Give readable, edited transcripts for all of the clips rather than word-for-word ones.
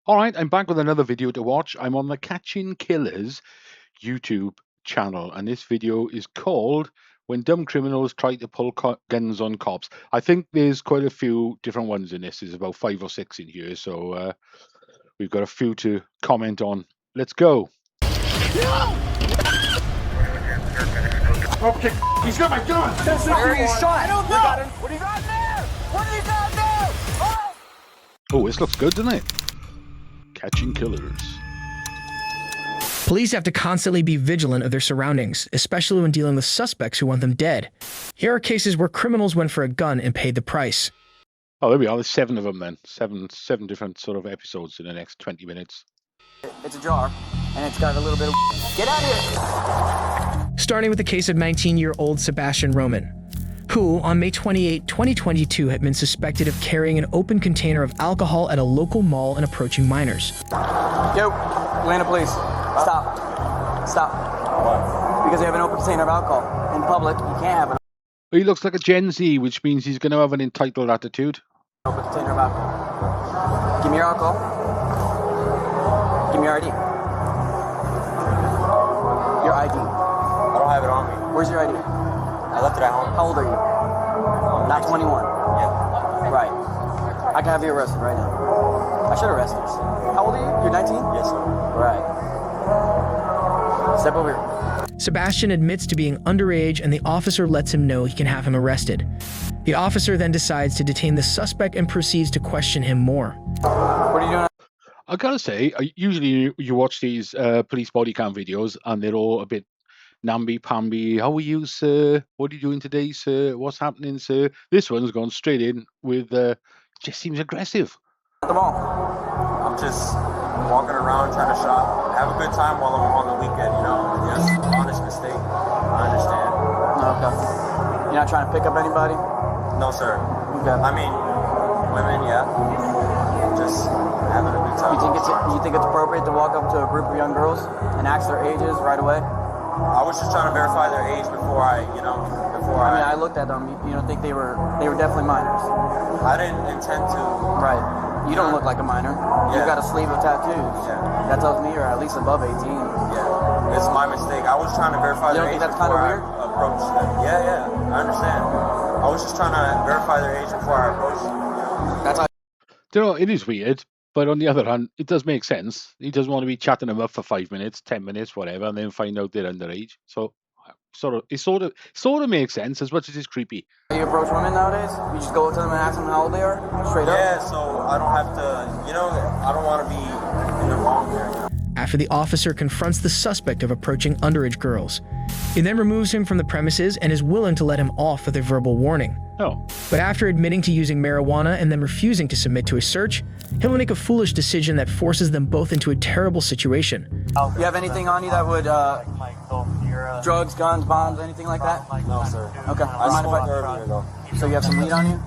All right, I'm back with another video to watch. I'm on the Catching Killers YouTube channel, and this video is called When Dumb Criminals Try to Pull Guns on Cops. I think there's quite a few different ones in this. There's about 5 or 6 in here, so we've got a few to comment on. Let's go. Okay, he's got my gun. Where are you shot? I don't know. What do you got there? What do you got there? Oh! Oh, this looks good, doesn't it? Catching Killers. Police have to constantly be vigilant of their surroundings, especially when dealing with suspects who want them dead. Here are cases where criminals went for a gun and paid the price. Oh, there we are. There's 7 of them then. Seven different sort of episodes in the next 20 minutes. It's a jar, and it's got a little bit of... Get out of here! Starting with the case of 19-year-old Sebastian Roman, who, on May 28, 2022, had been suspected of carrying an open container of alcohol at a local mall and approaching minors. Yo, Atlanta police, stop. Stop. What? Because they have an open container of alcohol. In public, you can't have an He looks like a Gen Z, which means he's going to have an entitled attitude. open container of alcohol. Give me your alcohol. Give me your ID. Your ID. I don't have it on me. Where's your ID? I left it at home. How old are you? Not 21. Yeah. Right. I can have you arrested right now. I should arrest you. How old are you? You're 19? Yes, sir. Right. Step over here. Sebastian admits to being underage, and the officer lets him know he can have him arrested. The officer then decides to detain the suspect and proceeds to question him more. What are you doing? I gotta say, usually you watch these police body cam videos and they're all a bit namby-pamby. How are you, sir? What are you doing today, sir? What's happening, sir? This one's gone straight in with, just seems aggressive. At the mall. I'm just walking around trying to shop. Have a good time while I'm on the weekend, you know? Yes, honest mistake. I understand. Okay. You're not trying to pick up anybody? No, sir. Okay. I mean, women, yeah. Just having a good time. You think it's appropriate to walk up to a group of young girls and ask their ages right away? I was just trying to verify their age before I, I looked at them. You don't think they were definitely minors? I didn't intend to. Right. You don't look like a minor. Yeah. You've got a sleeve of tattoos. Yeah. That tells me you're at least above 18. Yeah. It's my mistake. I was trying to verify You their don't age think that's kind of before weird? I approached them. Yeah. I understand. I was just trying to verify their age before I approached them. That's how. You know, it is weird, but on the other hand, it does make sense. He doesn't want to be chatting them up for 5 minutes, 10 minutes, whatever, and then find out they're underage. So it sort of makes sense as much as it's creepy. You approach women nowadays? You just go up to them and ask them how old they are? Straight up? Yeah, so I don't have to, I don't want to be in the wrong here. After the officer confronts the suspect of approaching underage girls, he then removes him from the premises and is willing to let him off with a verbal warning. Oh. But after admitting to using marijuana and then refusing to submit to a search, he'll make a foolish decision that forces them both into a terrible situation. You have anything on you that would, drugs, guns, bombs, anything like that? No, sir. Okay. I smoked earlier, though. So you have some weed on you?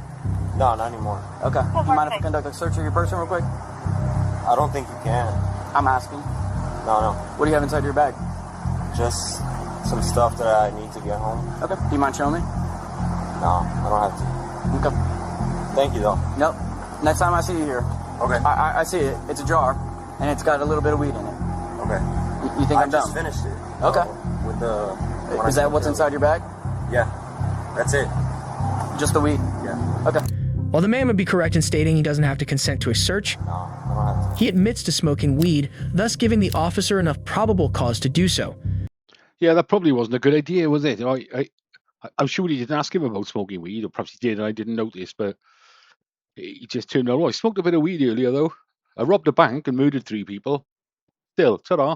No, not anymore. Okay. You mind if I conduct a search of your person real quick? I don't think you can. I'm asking. No. What do you have inside your bag? Just some stuff that I need to get home. Okay. Do you mind showing me? No, I don't have to. Okay. Thank you, though. Nope. Next time I see you here. Okay. I see it. It's a jar, and it's got a little bit of weed in it. Okay. You think I'm just dumb? finished it. Okay. With the... Is that what's inside your bag? Yeah. That's it. Just the weed? Yeah. Okay. While the man would be correct in stating he doesn't have to consent to a search, No, I don't have to. he admits to smoking weed, thus giving the officer enough probable cause to do so. Yeah, that probably wasn't a good idea, was it? I'm sure he didn't ask him about smoking weed, or perhaps he did and I didn't notice, but he just turned around. Oh, I smoked a bit of weed earlier, though. I robbed a bank and murdered 3 people. Still, ta-da.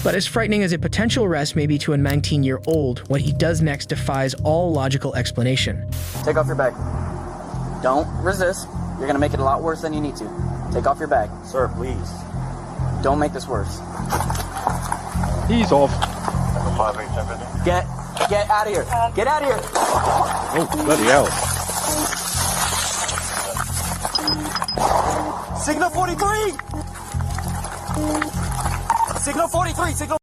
But as frightening as a potential arrest may be to a 19-year-old, what he does next defies all logical explanation. Take off your bag. Don't resist. You're going to make it a lot worse than you need to. Take off your bag. Sir, please. Don't make this worse. He's off. Get out of here. Get out of here. Oh, bloody hell. Signal 43. Signal 43. Signal.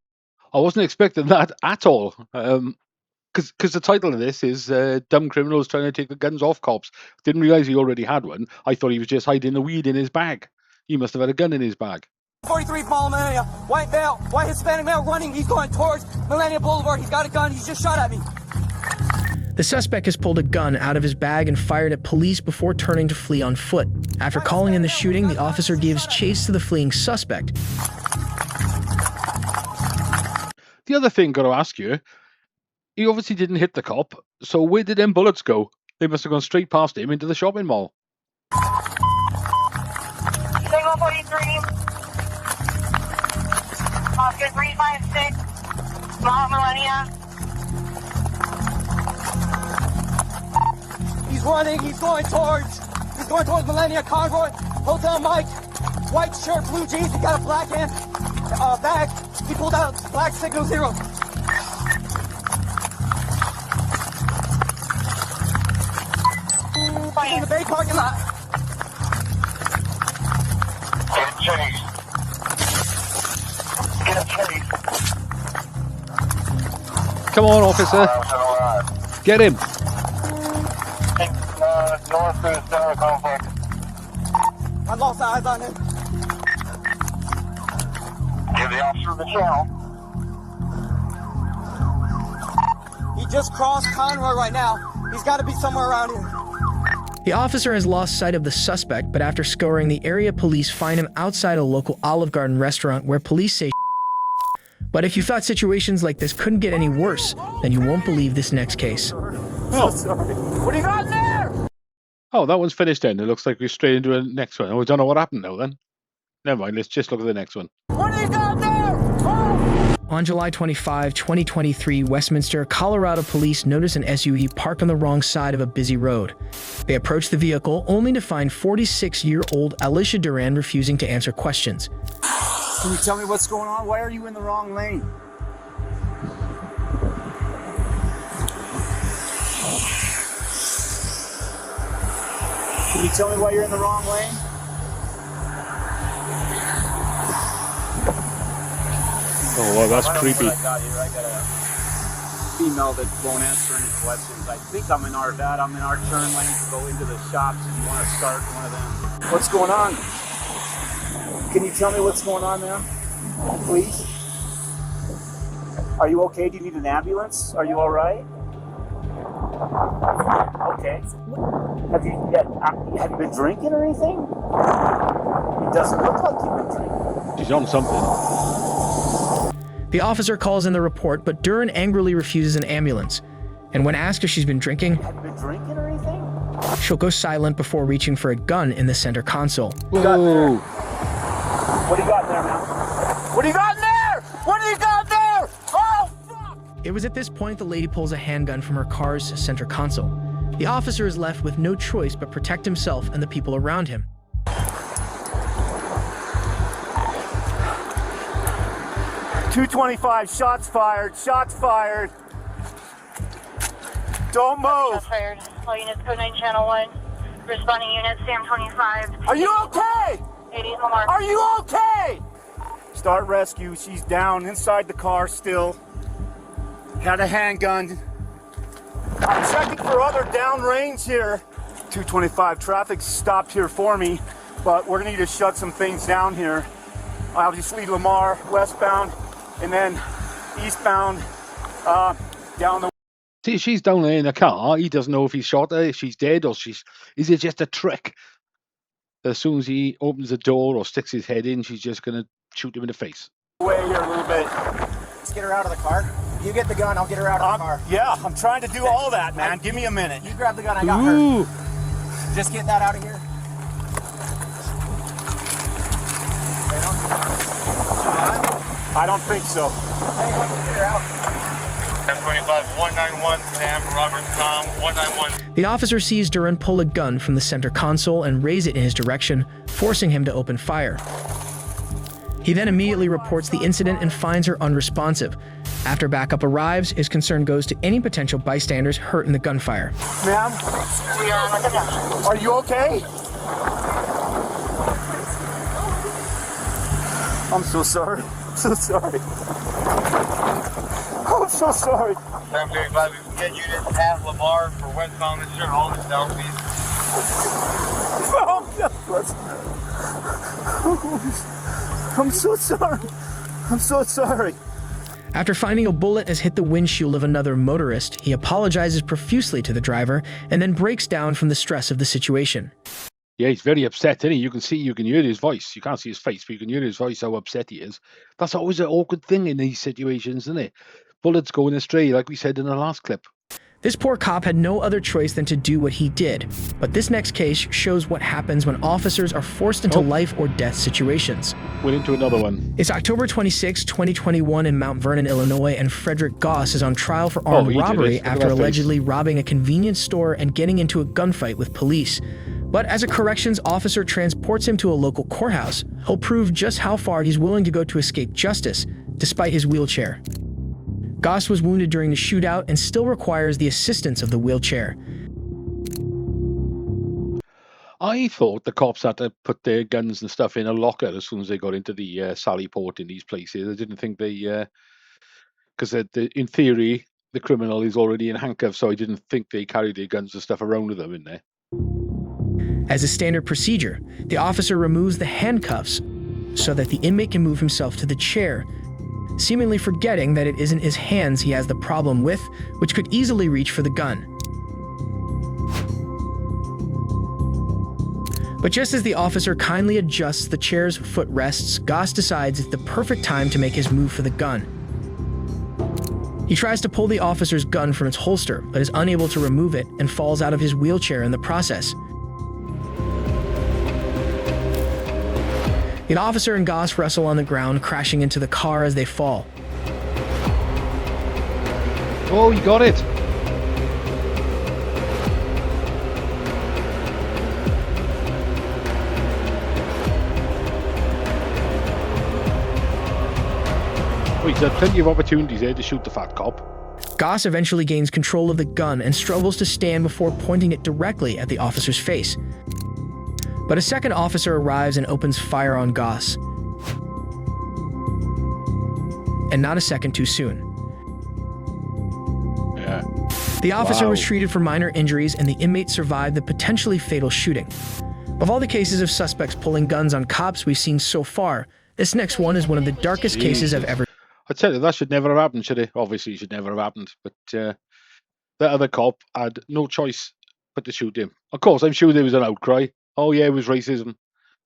I wasn't expecting that at all. Because the title of this is Dumb Criminals Trying to Take the Guns Off Cops. Didn't realize he already had one. I thought he was just hiding the weed in his bag. He must have had a gun in his bag. 43th Mall, Millennia. White male, white Hispanic male running. He's going towards Millennia Boulevard. He's got a gun. He's just shot at me. The suspect has pulled a gun out of his bag and fired at police before turning to flee on foot. After calling in the shooting, the officer gives chase to the fleeing suspect. The other thing got to ask you, he obviously didn't hit the cop, so where did them bullets go? They must have gone straight past him into the shopping mall. Single 43, Oscar 356, Mall Millennia. He's running. He's going towards Millennia Convoy. Hotel Mike. White shirt, blue jeans. He got a black bag. He pulled out black Signal 0. He's in the Bay parking lot. Get chase. Get chase. Come on, officer. Get him. North to center complex. I lost eyes on him. Give the officer the channel. He just crossed Conroy right now. He's got to be somewhere around here. The officer has lost sight of the suspect, but after scouring the area, police find him outside a local Olive Garden restaurant where police say But if you thought situations like this couldn't get any worse, then you won't believe this next case. Oh. Sorry. What do you got in there? Oh, that one's finished then. It looks like we're straight into the next one. Oh, we don't know what happened now then. Never mind, let's just look at the next one. What do you got in there? Oh! On July 25, 2023, Westminster, Colorado police notice an SUV parked on the wrong side of a busy road. They approach the vehicle only to find 46-year-old Alicia Duran refusing to answer questions. Can you tell me what's going on? Why are you in the wrong lane? Can you tell me why you're in the wrong lane? Oh, well, that's creepy. I got here. I got a female that won't answer any questions. I think I'm in our turn lane to go into the shops if you want to start one of them. What's going on? Can you tell me what's going on, ma'am? Please? Are you okay? Do you need an ambulance? Are you all right? Okay. Have you been drinking or anything? It doesn't look like you've been drinking. She's on something. The officer calls in the report, but Duran angrily refuses an ambulance. And when asked if she's been drinking, Have you been drinking or anything? she'll go silent before reaching for a gun in the center console. Whoa. What do you got in there, man? What do you got in there? What do you got in there? Oh, fuck! It was at this point the lady pulls a handgun from her car's center console. The officer is left with no choice but protect himself and the people around him. .225, shots fired, shots fired. Don't move. Shots fired. All units, code 9 channel 1. Responding units, Sam 25. Are you okay? 80 Lamar. Are you okay? Start rescue. She's down inside the car still. Had a handgun. I'm checking for other downrange here. 225, traffic stopped here for me, but we're gonna need to shut some things down here. Obviously Lamar, westbound, and then eastbound, down the... See, she's down there in the car. He doesn't know if he's shot her, if she's dead, or is it just a trick? As soon as he opens the door or sticks his head in, she's just going to shoot him in the face. Way here a little bit. Let's get her out of the car. You get the gun, I'll get her out of the car. Yeah, I'm trying to do all that, man. Give me a minute. You grab the gun, I got Ooh. her. Just get that out of here. I don't think so. Hey, let's get her out. 1025, 191, Sam, Robert, Tom, 191. The officer sees Duran pull a gun from the center console and raise it in his direction, forcing him to open fire. He then immediately reports the incident and finds her unresponsive. After backup arrives, his concern goes to any potential bystanders hurt in the gunfire. Ma'am, We are on the gun. are you okay? I'm so sorry. I'm so sorry. I'm so sorry. 735, we can get units past Lamar for westbound and sure all the southeast. Oh, I'm so sorry. I'm so sorry. After finding a bullet has hit the windshield of another motorist, he apologizes profusely to the driver and then breaks down from the stress of the situation. Yeah, he's very upset, isn't he? You can hear his voice. You can't see his face, but you can hear his voice, how upset he is. That's always an awkward thing in these situations, isn't it? Bullets going astray, like we said in the last clip. This poor cop had no other choice than to do what he did, but this next case shows what happens when officers are forced into life or death situations. Went into another one. It's October 26, 2021 in Mount Vernon, Illinois, and Frederick Goss is on trial for armed robbery after allegedly robbing a convenience store and getting into a gunfight with police. But as a corrections officer transports him to a local courthouse, he'll prove just how far he's willing to go to escape justice, despite his wheelchair. Goss was wounded during the shootout and still requires the assistance of the wheelchair. I thought the cops had to put their guns and stuff in a locker as soon as they got into the Sally Port in these places. I didn't think they, because in theory, the criminal is already in handcuffs, so I didn't think they carried their guns and stuff around with them in there. As a standard procedure, the officer removes the handcuffs so that the inmate can move himself to the chair, seemingly forgetting that it isn't his hands he has the problem with, which could easily reach for the gun. But just as the officer kindly adjusts the chair's footrests, Goss decides it's the perfect time to make his move for the gun. He tries to pull the officer's gun from its holster, but is unable to remove it and falls out of his wheelchair in the process. The officer and Goss wrestle on the ground, crashing into the car as they fall. Oh, you got it! Well, he's had plenty of opportunities there to shoot the fat cop. Goss eventually gains control of the gun and struggles to stand before pointing it directly at the officer's face. But a second officer arrives and opens fire on Goss. And not a second too soon. Yeah. The officer was treated for minor injuries and the inmate survived the potentially fatal shooting. Of all the cases of suspects pulling guns on cops we've seen so far, this next one is one of the darkest cases I've ever. I tell you, that should never have happened, should it? Obviously, it should never have happened. But that other cop had no choice but to shoot him. Of course, I'm sure there was an outcry. Oh yeah, it was racism.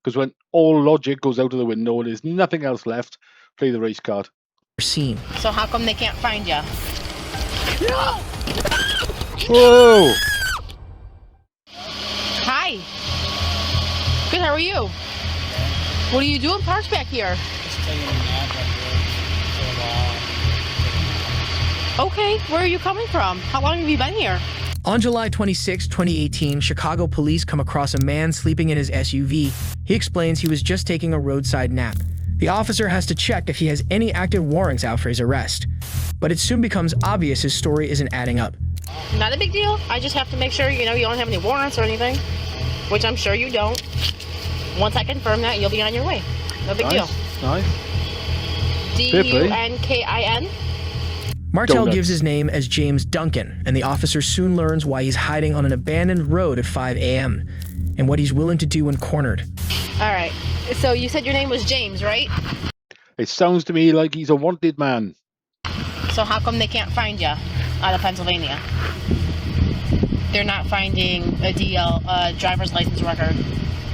Because when all logic goes out of the window and there's nothing else left, play the race card. Seen. So how come they can't find you? Whoa! Hi. Good, how are you? What are you doing parked back here? Okay, where are you coming from? How long have you been here? On July 26, 2018, Chicago police come across a man sleeping in his SUV. He explains he was just taking a roadside nap. The officer has to check if he has any active warrants out for his arrest. But it soon becomes obvious his story isn't adding up. Not a big deal. I just have to make sure, you don't have any warrants or anything, which I'm sure you don't. Once I confirm that, you'll be on your way. No big deal. Nice. Dunkin. Martell gives his name as James Duncan, and the officer soon learns why he's hiding on an abandoned road at 5 a.m. and what he's willing to do when cornered. All right. So you said your name was James, right? It sounds to me like he's a wanted man. So how come they can't find you out of Pennsylvania? They're not finding a driver's license record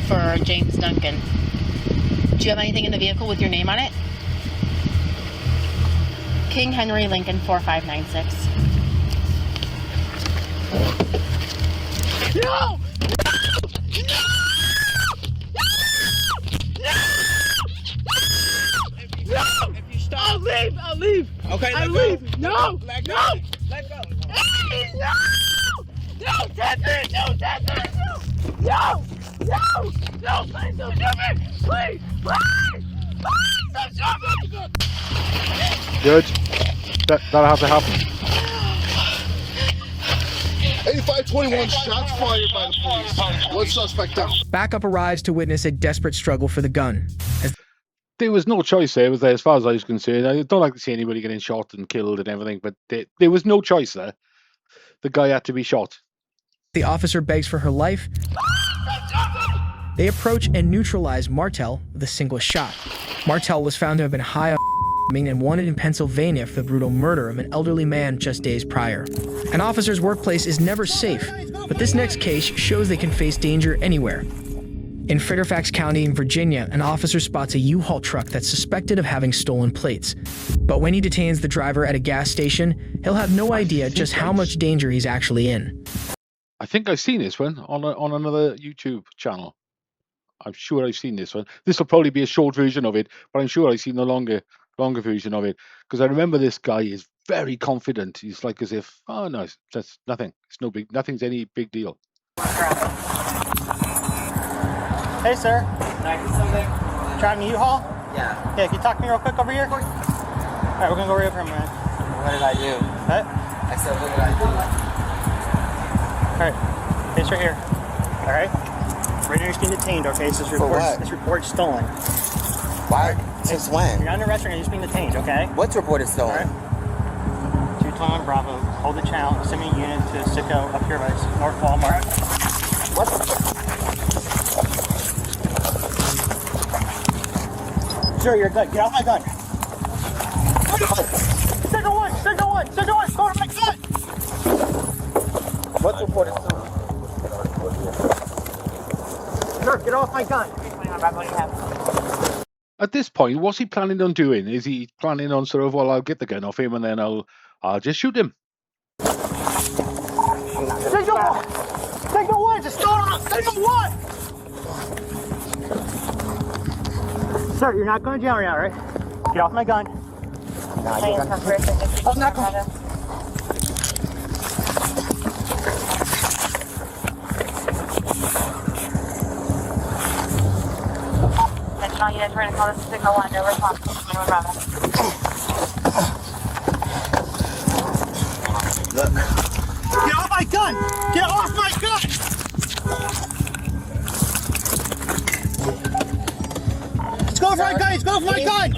for James Duncan. Do you have anything in the vehicle with your name on it? King Henry Lincoln 4596. No! If you stop, I'll leave. Okay, I'll let leave. go. No! Let go. No! Let go. Hey, no! No, Teddy! No, Teddy! No! No! No, please don't shoot me! Please! Please! Please don't shoot me! Good. That'll have to happen. 8521, shots fired by the police. One suspect down. Backup arrives to witness a desperate struggle for the gun. There was no choice there, was there, as far as I was concerned. I don't like to see anybody getting shot and killed and everything, but there was no choice there. The guy had to be shot. The officer begs for her life, They approach and neutralize Martel with a single shot. Martel was found to have been high on and wanted in Pennsylvania for the brutal murder of an elderly man just days prior. An officer's workplace is never safe, but this next case shows they can face danger anywhere. In Fairfax County in Virginia, an officer spots a U-Haul truck that's suspected of having stolen plates. But when he detains the driver at a gas station, he'll have no idea just how much danger he's actually in. I think I've seen this one on another YouTube channel. I'm sure I've seen this one. This will probably be a short version of it, but I'm sure I've seen the longer version of it, because I remember this guy is very confident. He's like as if, oh no, that's nothing. It's no big, nothing's any big deal. Hey, sir. Can I do something? Driving U-Haul? Yeah. Yeah, can you talk to me real quick over here? Of course. All right, we're gonna go over here for a minute. What did I do? What? I said, what did I do? All right, face right here. All right. Right now you're being detained, okay? So this report stolen. Why? Since when? You're not in a restaurant, you're just being detained, okay? What's report is stolen? All right. 221 Bravo, hold the channel, send me a unit to Sicko up here by North Walmart. What? Sir, you're good. Get off my gun. Signal one, go to my gun. What's report is stolen? Sir, get off my gun. At this point, what's he planning on doing? Is he planning on sort of, well, I'll get the gun off him and then I'll just shoot him? Signal one, just go on. Signal one. Sir, you're not going to jail right now, right? Get off my gun. Nah, you're gonna... I'm not going. All units, we're going to call this signal 1, no response. Look. Get off my gun! Get off my gun! Let's go for my gun! Let's go for my gun!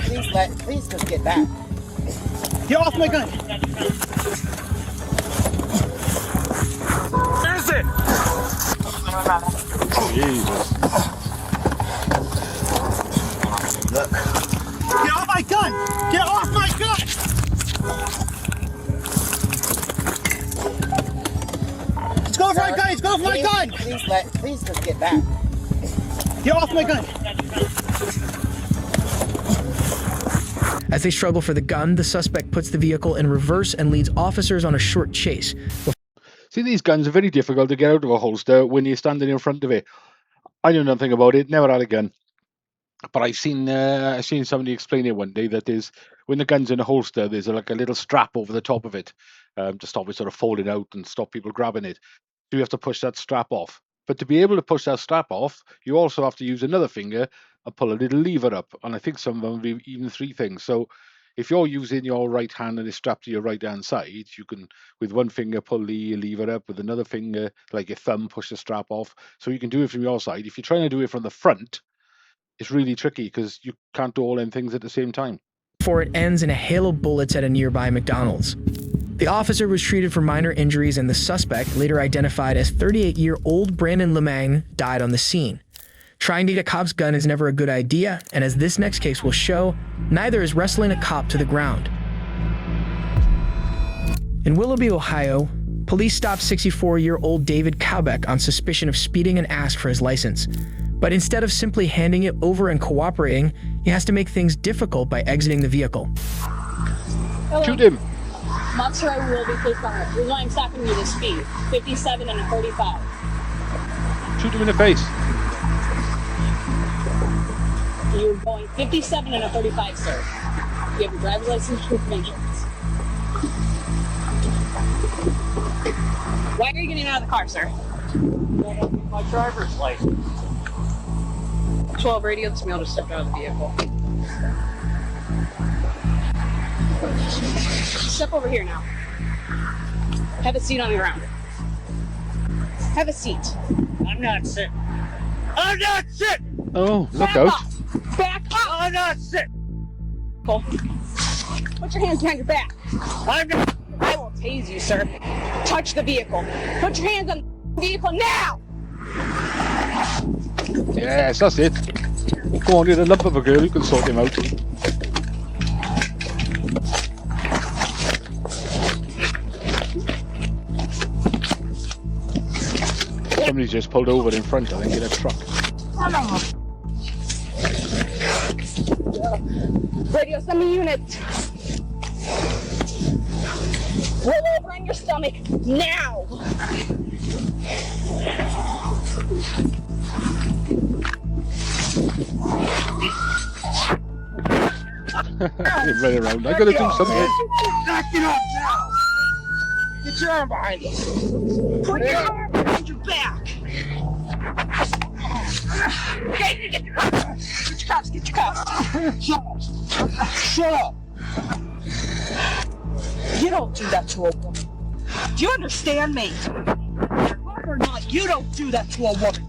Please just get back. Get off my gun! Where's it? Jesus. Look. Get off my gun! Get off my gun! Let's go for my gun! Let's go for my gun! Please just get back. Get off my gun! As they struggle for the gun, the suspect puts the vehicle in reverse and leads officers on a short chase. See, these guns are very difficult to get out of a holster when you're standing in front of it. I know nothing about it, never had a gun. But I've seen somebody explain it one day that there's, when the gun's in a holster, there's like a little strap over the top of it to stop it sort of falling out and stop people grabbing it. So you have to push that strap off. But to be able to push that strap off, you also have to use another finger and pull a little lever up. And I think some of them have even 3 things. So if you're using your right hand and it's strapped to your right hand side, you can, with one finger, pull the lever up, with another finger, like your thumb, push the strap off. So you can do it from your side. If you're trying to do it from the front, it's really tricky because you can't do all them things at the same time. Before it ends in a hail of bullets at a nearby McDonald's. The officer was treated for minor injuries and the suspect, later identified as 38-year-old Brandon Lemang, died on the scene. Trying to get a cop's gun is never a good idea, and as this next case will show, neither is wrestling a cop to the ground. In Willoughby, Ohio, police stopped 64-year-old David Cowbeck on suspicion of speeding and asked for his license. But instead of simply handing it over and cooperating, he has to make things difficult by exiting the vehicle. Hello. Shoot him! Officer, I will be placed on it. Here's why I'm stopping you to speed. 57 and a 35. Shoot him in the face. You're going 57 and a 35, sir. You have your driver's license, proof of insurance. Why are you getting out of the car, sir? My driver's license. 12 radio, this male just stepped out of the vehicle. Step over here now. Have a seat on the ground. Have a seat. I'm not sitting. I'm not sitting! Oh, look Back out. up. Back up! I'm not sitting! Cool. Put your hands behind your back. I'm not... I will tase you, sir. Touch the vehicle. Put your hands on the vehicle now! Yes, that's it. Come on, you're a lump of a girl. You can sort him out. Somebody's just pulled over in front, I think, in a truck. Radio, send me units. Roll over on your stomach now. Right around. I gotta do something. Knock it off now! Get your arm behind you. Put your arm behind your back. Okay, get your cuffs. Get your cuffs. Shut up! You don't do that to a woman. Do you understand me? Or not, you don't do that to a woman.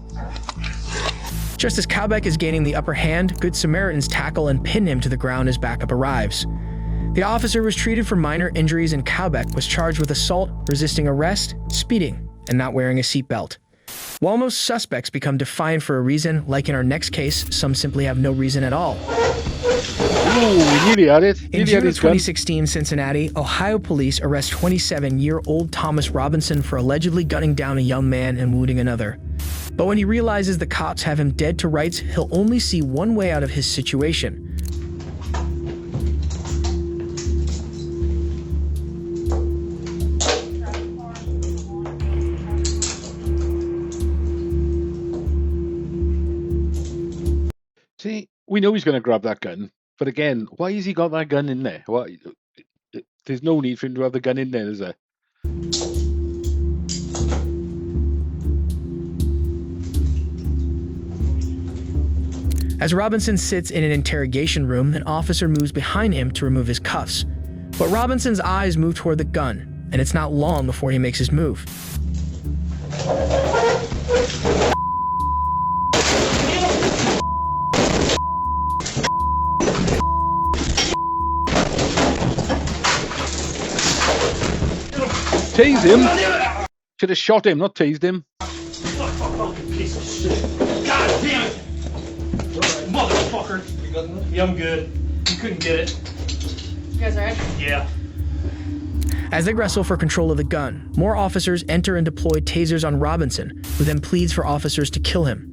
Just as Cowbeck is gaining the upper hand, Good Samaritans tackle and pin him to the ground as backup arrives. The officer was treated for minor injuries and Cowbeck was charged with assault, resisting arrest, speeding, and not wearing a seatbelt. While most suspects become defined for a reason, like in our next case, some simply have no reason at all. Ooh, nearly had it. In June of 2016, Cincinnati, Ohio police arrest 27-year-old Thomas Robinson for allegedly gunning down a young man and wounding another. But when he realizes the cops have him dead to rights, he'll only see one way out of his situation. See, we know he's going to grab that gun, but again, why has he got that gun in there? Why? There's no need for him to have the gun in there, is there? As Robinson sits in an interrogation room, an officer moves behind him to remove his cuffs. But Robinson's eyes move toward the gun, and it's not long before he makes his move. Tase him! Should have shot him, not tased him. Piece of shit. God damn it! Motherfucker! Yeah, I'm good. You couldn't get it. You guys alright? Yeah. As they wrestle for control of the gun, more officers enter and deploy tasers on Robinson, who then pleads for officers to kill him.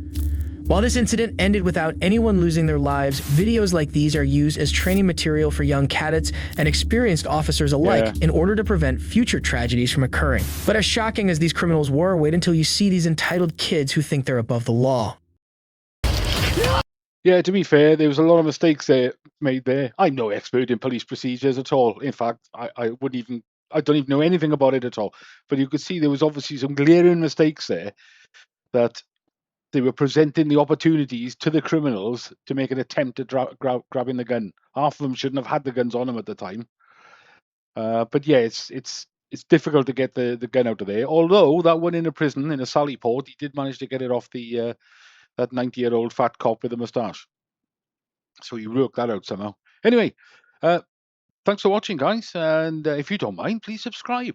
While this incident ended without anyone losing their lives, videos like these are used as training material for young cadets and experienced officers alike in order to prevent future tragedies from occurring. But as shocking as these criminals were, wait until you see these entitled kids who think they're above the law. Yeah, to be fair, there was a lot of mistakes made there. I'm no expert in police procedures at all. In fact, I don't even know anything about it at all. But you could see there was obviously some glaring mistakes there that they were presenting the opportunities to the criminals to make an attempt at grabbing the gun. Half of them shouldn't have had the guns on them at the time. But yeah, it's difficult to get the gun out of there. Although that one in a prison in a Sallyport, he did manage to get it off the that 90-year-old fat cop with a moustache. So he worked that out somehow. Anyway, thanks for watching, guys. And if you don't mind, please subscribe.